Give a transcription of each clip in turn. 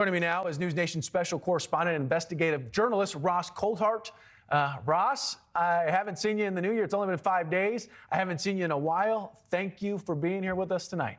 Joining me now is NewsNation special correspondent and investigative journalist Ross Coulthart. Ross, I haven't seen you in the new year. It's only been 5 days. I haven't seen you in a while. Thank you for being here with us tonight.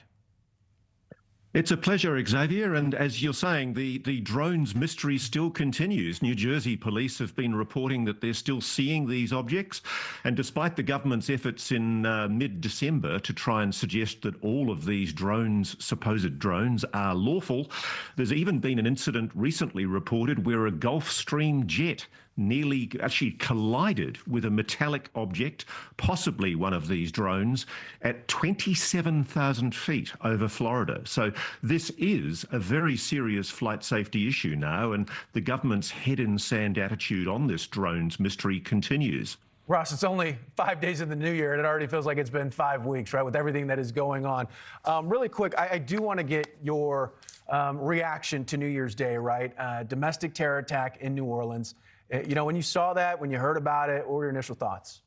It's a pleasure, Xavier. And as you're saying, the drones mystery still continues. New Jersey police have been reporting that they're still seeing these objects. And despite the government's efforts in mid-December to try and suggest that all of these drones, supposed drones, are lawful, there's even been an incident recently reported where a Gulfstream jet nearly actually collided with a metallic object, possibly one of these drones, at 27,000 feet over Florida. So this is a very serious flight safety issue now, and the government's head in sand attitude on this drones mystery continues. Ross, it's only 5 days in the new year, and it already feels like it's been 5 weeks, right, with everything that is going on. Really quick, I do want to get your reaction to New Year's Day, right? Domestic terror attack in New Orleans. You know, when you saw that, when you heard about it, what were your initial thoughts?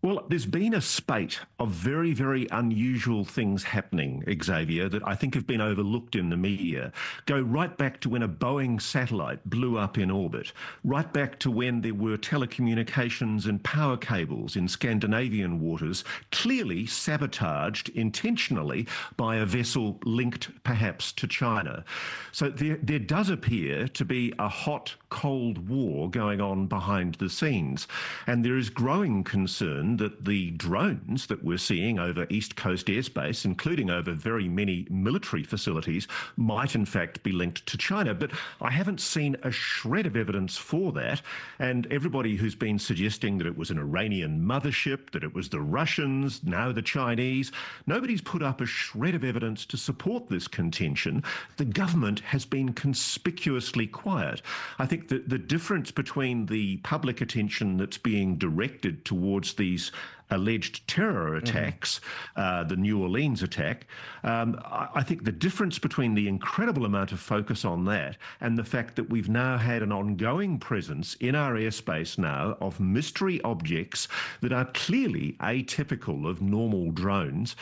Well, there's been a spate of very, very unusual things happening, Xavier, that I think have been overlooked in the media. Go right back to when a Boeing satellite blew up in orbit, right back to when there were telecommunications and power cables in Scandinavian waters, clearly sabotaged intentionally by a vessel linked perhaps to China. So there does appear to be a hot, cold war going on behind the scenes. And there is growing concern that the drones that we're seeing over East Coast airspace, including over very many military facilities, might in fact be linked to China. But I haven't seen a shred of evidence for that. And everybody who's been suggesting that it was an Iranian mothership, that it was the Russians, now the Chinese, nobody's put up a shred of evidence to support this contention. The government has been conspicuously quiet. I think that the difference between the public attention that's being directed towards these alleged terror attacks, the New Orleans attack, I think the difference between the incredible amount of focus on that and the fact that we've now had an ongoing presence in our airspace now of mystery objects that are clearly atypical of normal drones,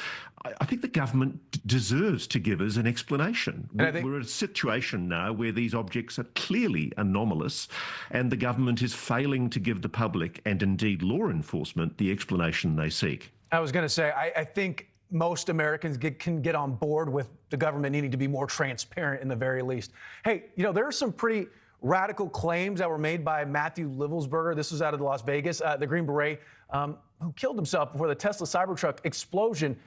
I think the government deserves to give us an explanation. We're in a situation now where these objects are clearly anomalous, and the government is failing to give the public and indeed law enforcement the explanation they seek. I was going to say, I think most Americans can get on board with the government needing to be more transparent in the very least. Hey, you know, there are some pretty radical claims that were made by Matthew Livelsberger. This was out of Las Vegas, the Green Beret, who killed himself before the Tesla Cybertruck explosion.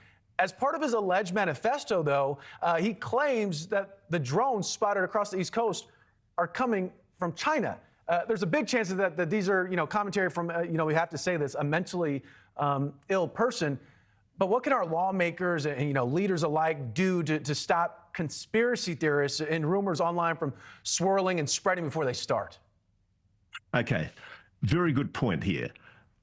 As part of his alleged manifesto, though, he claims that the drones spotted across the East Coast are coming from China. There's a big chance that these are, commentary from, we have to say this, a mentally ill person. But what can our lawmakers and, leaders alike do to stop conspiracy theorists and rumors online from swirling and spreading before they start? Okay, very good point here.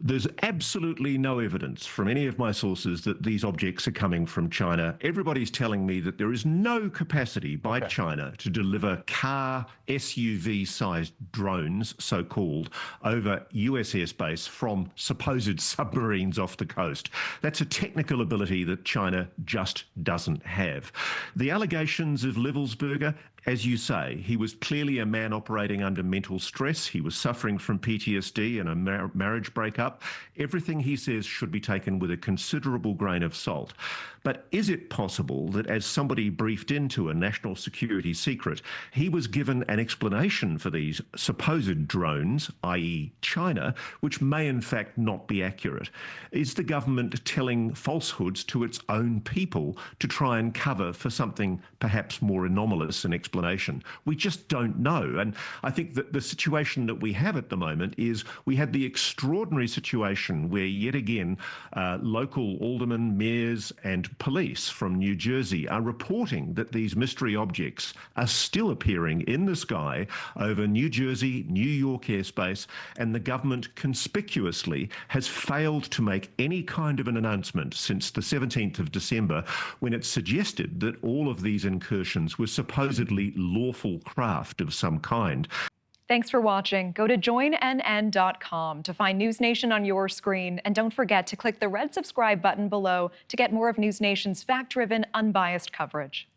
There's absolutely no evidence from any of my sources that these objects are coming from China. Everybody's telling me that there is no capacity by China to deliver car SUV-sized drones, so-called, over US airspace from supposed submarines off the coast. That's a technical ability that China just doesn't have. The allegations of Livelsberger, as you say, he was clearly a man operating under mental stress. He was suffering from PTSD and a marriage breakup. Everything he says should be taken with a considerable grain of salt. But is it possible that as somebody briefed into a national security secret, he was given an explanation for these supposed drones, i.e. China, which may in fact not be accurate? Is the government telling falsehoods to its own people to try and cover for something perhaps more anomalous and explanation? We just don't know. And I think that the situation that we have at the moment is we had the extraordinary situation where yet again local aldermen, mayors and police from New Jersey are reporting that these mystery objects are still appearing in the sky over New Jersey, New York airspace, and the government conspicuously has failed to make any kind of an announcement since the 17th of December when it suggested that all of these incursions were supposedly lawful craft of some kind. Thanks for watching. Go to joinnn.com to find NewsNation on your screen. And don't forget to click the red subscribe button below to get more of NewsNation's fact-driven, unbiased coverage.